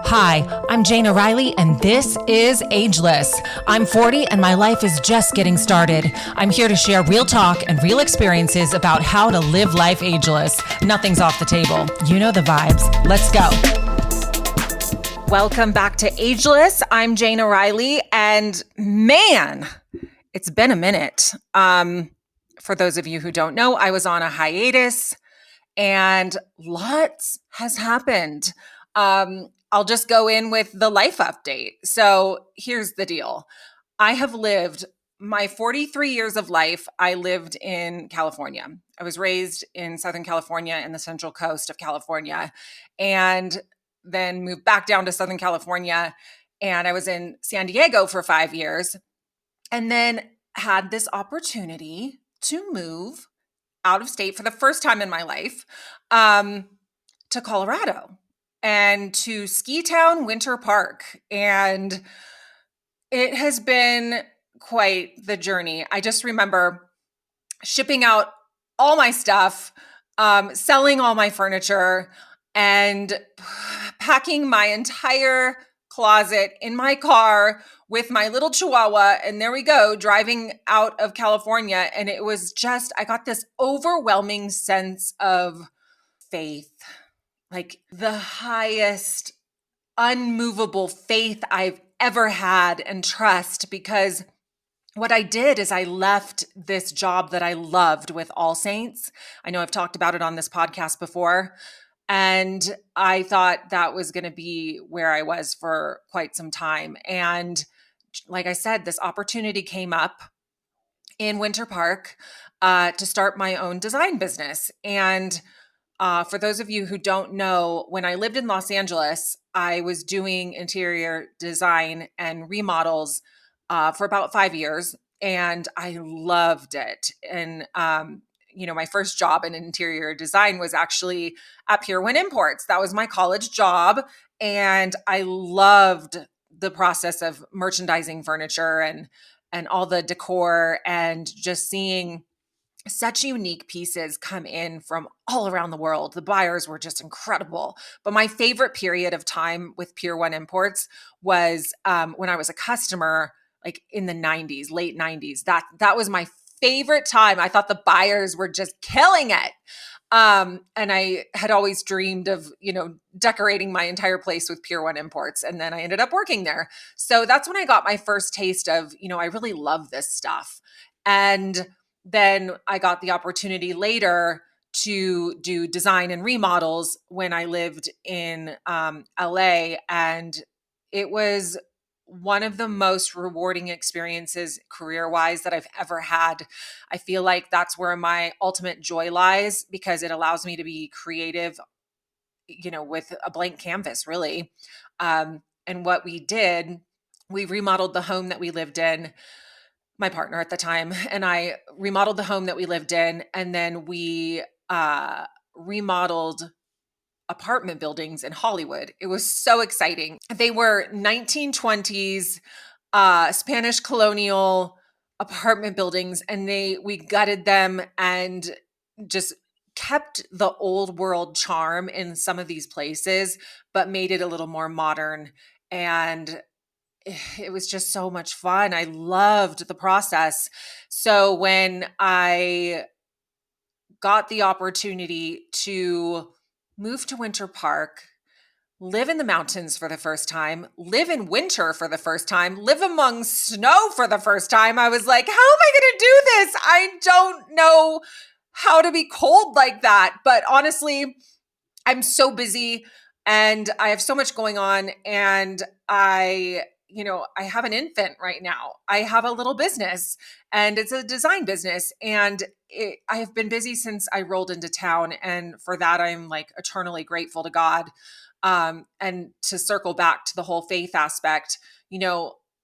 Hi, I'm Jayna Rylee, and this is Ageless. I'm 40 and my life is just getting started. I'm here to share real talk and real experiences about how to live life ageless. Nothing's off the table. You know the vibes. Let's go. Welcome back to Ageless. I'm Jayna Rylee, and man, it's been a minute. For those of you who don't know, I was on a hiatus and lots has happened. I'll just go in with the life update. So here's the deal. I have lived my 43 years of life. I lived in California. I was raised in Southern California and the Central Coast of California, and then moved back down to Southern California. And I was in San Diego for 5 years, and then had this opportunity to move out of state for the first time in my life to Colorado and to Ski Town Winter Park. And it has been quite the journey. I just remember shipping out all my stuff, selling all my furniture, and packing my entire closet in my car with my little chihuahua. And there we go, driving out of California. And it was just, I got this overwhelming sense of faith, like the highest unmovable faith I've ever had, and trust, because what I did is I left this job that I loved with All Saints. I know I've talked about it on this podcast before, and I thought that was going to be where I was for quite some time. And like I said, this opportunity came up in Winter Park to start my own design business. And for those of you who don't know, when I lived in Los Angeles, I was doing interior design and remodels for about 5 years, and I loved it. And my first job in interior design was actually at Pier 1 Imports. That was my college job, and I loved the process of merchandising furniture and all the decor, and just seeing such unique pieces come in from all around the world. The buyers were just incredible. But my favorite period of time with Pier 1 Imports was when I was a customer, like in the 90s, late 90s. That was my favorite time. I thought the buyers were just killing it. And I had always dreamed of, decorating my entire place with Pier 1 Imports. And then I ended up working there. So that's when I got my first taste of, I really love this stuff. And then I got the opportunity later to do design and remodels when I lived in LA. And it was one of the most rewarding experiences career-wise that I've ever had. I feel like that's where my ultimate joy lies, because it allows me to be creative, with a blank canvas, really. And what we did, we remodeled the home that we lived in. My partner at the time and I remodeled the home that we lived in, and then we remodeled apartment buildings in Hollywood. It was so exciting. They were 1920s Spanish colonial apartment buildings, and we gutted them and just kept the old world charm in some of these places, but made it a little more modern. And it was just so much fun. I loved the process. So when I got the opportunity to move to Winter Park, live in the mountains for the first time, live in winter for the first time, live among snow for the first time, I was like, how am I going to do this? I don't know how to be cold like that. But honestly, I'm so busy and I have so much going on, and I have an infant right now. I have a little business, and it's a design business, and I have been busy since I rolled into town. And for that, I'm like eternally grateful to God. And to circle back to the whole faith aspect,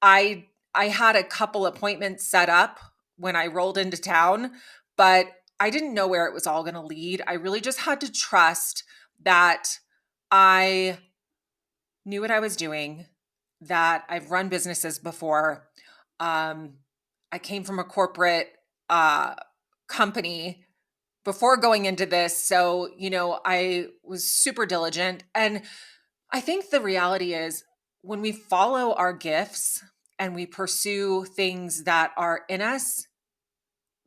I had a couple appointments set up when I rolled into town, but I didn't know where it was all going to lead. I really just had to trust that I knew what I was doing, that I've run businesses before. I came from a corporate company before going into this. So, I was super diligent. And I think the reality is when we follow our gifts and we pursue things that are in us,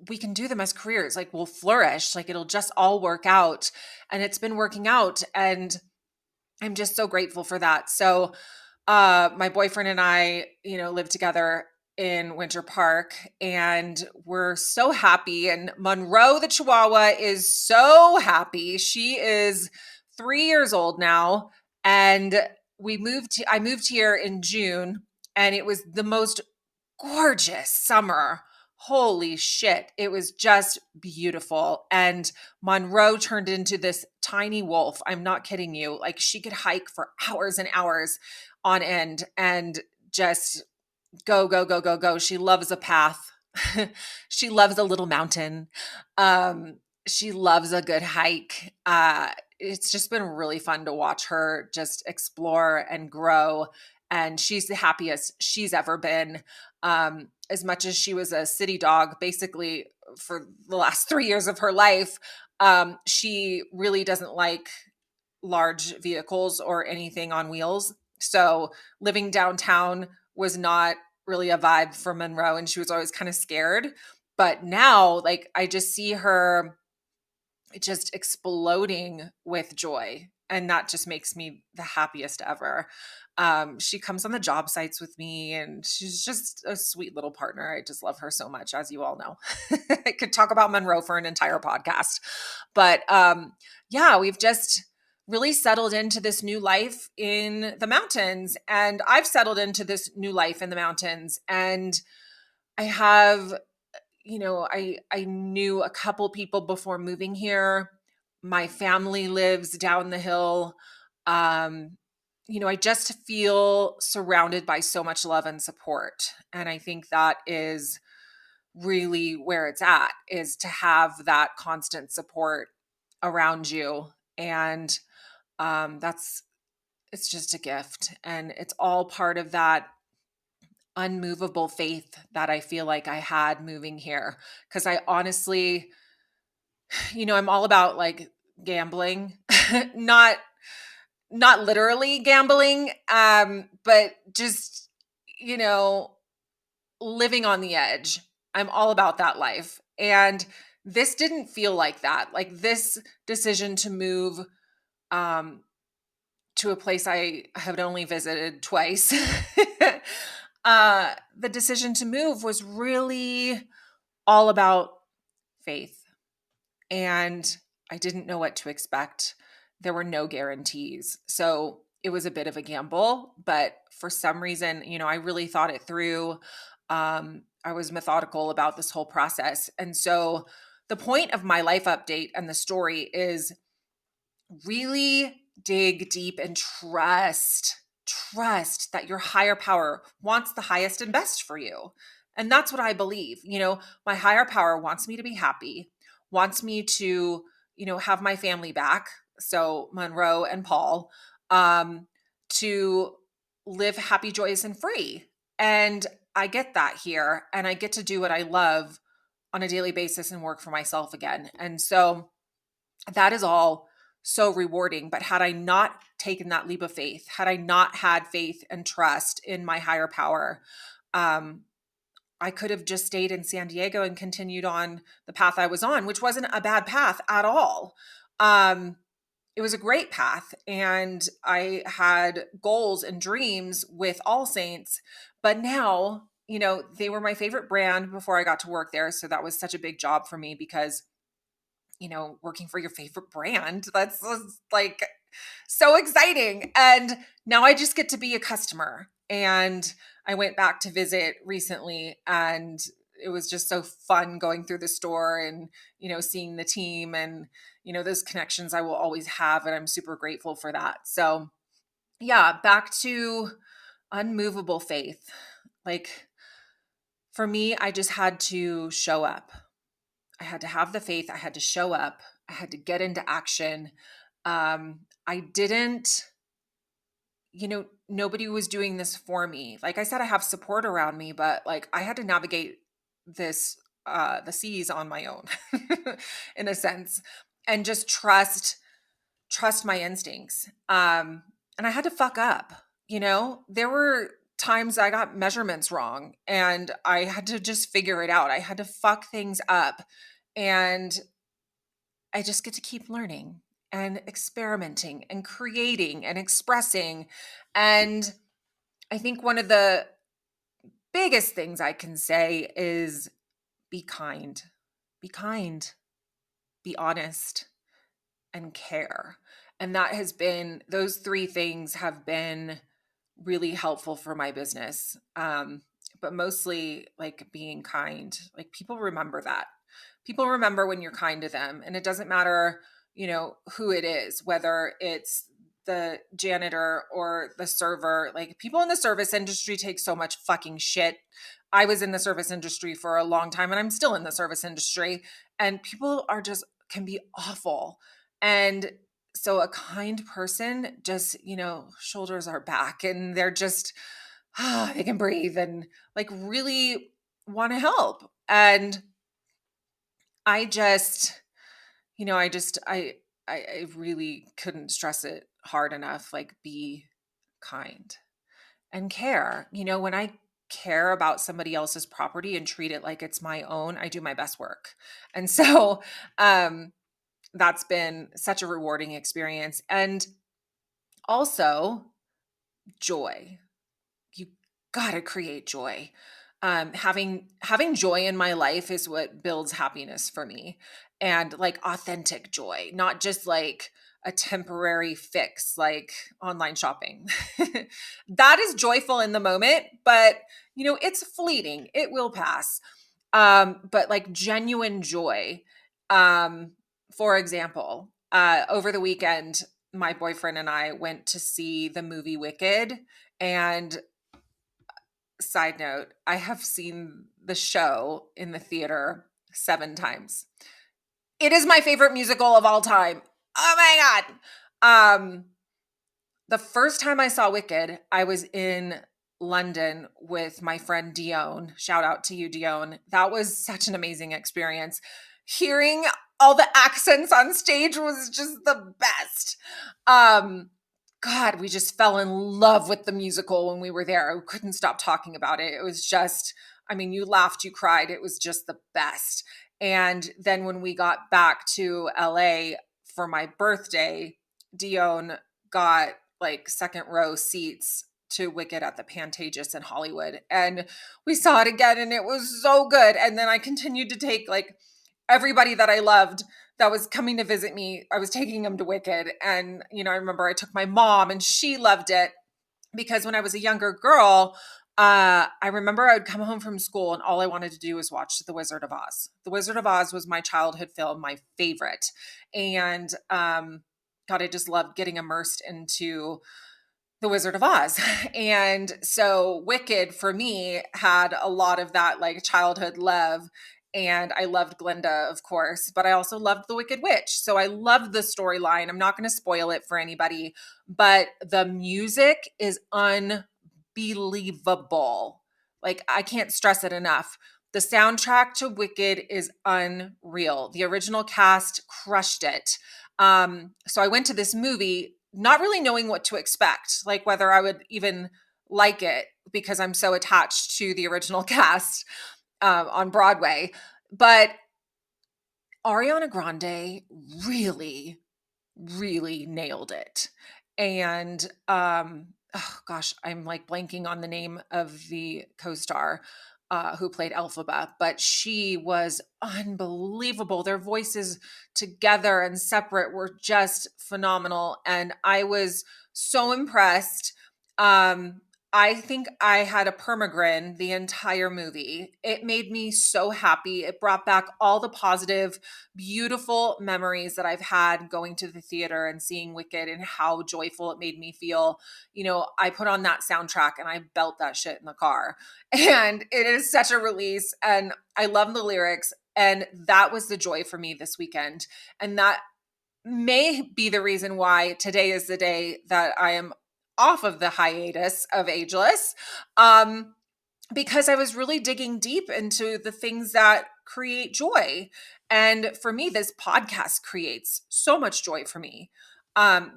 we can do them as careers. Like we'll flourish, like it'll just all work out. And it's been working out. And I'm just so grateful for that. So, my boyfriend and I, live together in Winter Park, and we're so happy. And Monroe, the Chihuahua, is so happy. She is 3 years old now, and I moved here in June, and it was the most gorgeous summer. Holy shit. It was just beautiful. And Monroe turned into this tiny wolf. I'm not kidding you. Like she could hike for hours and hours on end and just go, go, go, go, go. She loves a path. She loves a little mountain. Um, she loves a good hike. It's just been really fun to watch her just explore and grow. And she's the happiest she's ever been. As much as she was a city dog, basically for the last 3 years of her life, she really doesn't like large vehicles or anything on wheels. So living downtown was not really a vibe for Monroe, and she was always kind of scared. But now, like, I just see her just exploding with joy. And that just makes me the happiest ever. She comes on the job sites with me, and she's just a sweet little partner. I just love her so much, as you all know. I could talk about Monroe for an entire podcast. But yeah, we've just really settled into this new life in the mountains. And I've settled into this new life in the mountains. And I have I knew a couple people before moving here. My family lives down the hill. Um, I just feel surrounded by so much love and support. And I think that is really where it's at, is to have that constant support around you. And that's it's just a gift. And it's all part of that unmovable faith that I feel like I had moving here. Cause I honestly, I'm all about like gambling, not, not literally gambling, but just, you know, living on the edge. I'm all about that life. And this didn't feel like that. Like this decision to move, um, to a place I have only visited twice. The decision to move was really all about faith. And I didn't know what to expect. There were no guarantees. So it was a bit of a gamble, but for some reason, I really thought it through. I was methodical about this whole process. And so the point of my life update and the story is really dig deep and trust that your higher power wants the highest and best for you. And that's what I believe. My higher power wants me to be happy, wants me to, have my family back. So Monroe and Paul, to live happy, joyous, and free. And I get that here, and I get to do what I love on a daily basis and work for myself again. And so that is all so rewarding. But had I not taken that leap of faith, had I not had faith and trust in my higher power, I could have just stayed in San Diego and continued on the path I was on, which wasn't a bad path at all. It was a great path, and I had goals and dreams with All Saints. But now, they were my favorite brand before I got to work there. So that was such a big job for me because working for your favorite brand. That's like so exciting. And now I just get to be a customer. And I went back to visit recently, and it was just so fun going through the store and, seeing the team and, those connections I will always have. And I'm super grateful for that. So yeah, back to unmovable faith. Like for me, I just had to show up. I had to have the faith. I had to show up. I had to get into action. I didn't, nobody was doing this for me. Like I said, I have support around me, but like I had to navigate this the seas on my own, in a sense, and just trust my instincts. And I had to fuck up. There were times I got measurements wrong, and I had to just figure it out. I had to fuck things up, and I just get to keep learning and experimenting and creating and expressing. And I think one of the biggest things I can say is be kind. Be kind, be honest, and care. And those three things have been really helpful for my business. But mostly like being kind. Like people remember that. People remember when you're kind to them. And it doesn't matter, who it is, whether it's the janitor or the server. Like people in the service industry take so much fucking shit. I was in the service industry for a long time and I'm still in the service industry. And people can be awful. And so a kind person just, shoulders are back and they're just, they can breathe and like really want to help. And I just, I really couldn't stress it hard enough. Like be kind and care. When I care about somebody else's property and treat it like it's my own, I do my best work. And so, that's been such a rewarding experience. And also joy. You gotta create joy. Having joy in my life is what builds happiness for me, and like authentic joy, not just like a temporary fix like online shopping. That is joyful in the moment, but it's fleeting. It will pass. But like genuine joy. For example, over the weekend, my boyfriend and I went to see the movie Wicked. And side note, I have seen the show in the theater 7 times. It is my favorite musical of all time. Oh my God. The first time I saw Wicked, I was in London with my friend Dion. Shout out to you, Dion. That was such an amazing experience. Hearing all the accents on stage was just the best. God, we just fell in love with the musical when we were there. I couldn't stop talking about it. It was just, you laughed, you cried. It was just the best. And then when we got back to LA for my birthday, Dion got like second row seats to Wicked at the Pantages in Hollywood. And we saw it again and it was so good. And then I continued to take like everybody that I loved that was coming to visit me. I was taking them to Wicked. And, I remember I took my mom and she loved it because when I was a younger girl, I remember I would come home from school and all I wanted to do was watch The Wizard of Oz. The Wizard of Oz was my childhood film, my favorite. And, God, I just loved getting immersed into The Wizard of Oz. And so Wicked for me had a lot of that like childhood love. And I loved Glinda, of course, but I also loved the Wicked Witch. So I loved the storyline. I'm not going to spoil it for anybody, but the music is unbelievable. Like I can't stress it enough. The soundtrack to Wicked is unreal. The original cast crushed it. So I went to this movie not really knowing what to expect, like whether I would even like it because I'm so attached to the original cast on Broadway. But Ariana Grande really, really nailed it. And oh gosh, I'm like blanking on the name of the co-star who played Elphaba, but she was unbelievable. Their voices together and separate were just phenomenal. And I was so impressed. I think I had a permagrin the entire movie. It made me so happy. It brought back all the positive, beautiful memories that I've had going to the theater and seeing Wicked and how joyful it made me feel. I put on that soundtrack and I belt that shit in the car. And it is such a release. And I love the lyrics. And that was the joy for me this weekend. And that may be the reason why today is the day that I am off of the hiatus of Ageless. because I was really digging deep into the things that create joy. And for me, this podcast creates so much joy for me.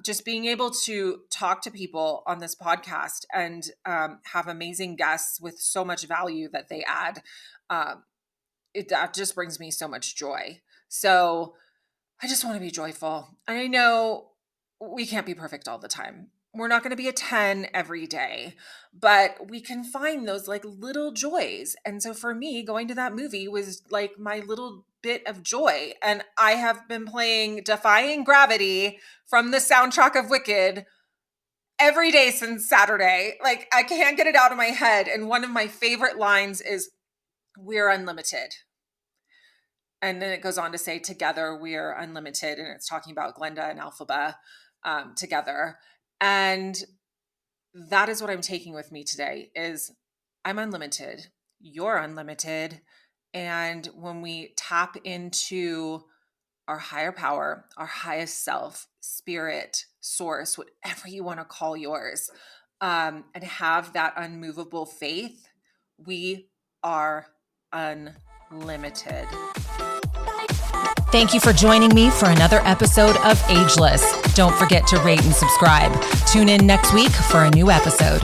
Just being able to talk to people on this podcast and have amazing guests with so much value that they add, um, that just brings me so much joy. So I just want to be joyful. And I know we can't be perfect all the time. We're not going to be a 10 every day, but we can find those like little joys. And so for me, going to that movie was like my little bit of joy. And I have been playing Defying Gravity from the soundtrack of Wicked every day since Saturday. Like I can't get it out of my head. And one of my favorite lines is, "We're unlimited." And then it goes on to say, "Together we're unlimited." And it's talking about Glenda and Alphaba together. And that is what I'm taking with me today is I'm unlimited. You're unlimited. And when we tap into our higher power, our highest self, spirit, source, whatever you want to call yours, and have that unmovable faith, we are unlimited. Thank you for joining me for another episode of Ageless. Don't forget to rate and subscribe. Tune in next week for a new episode.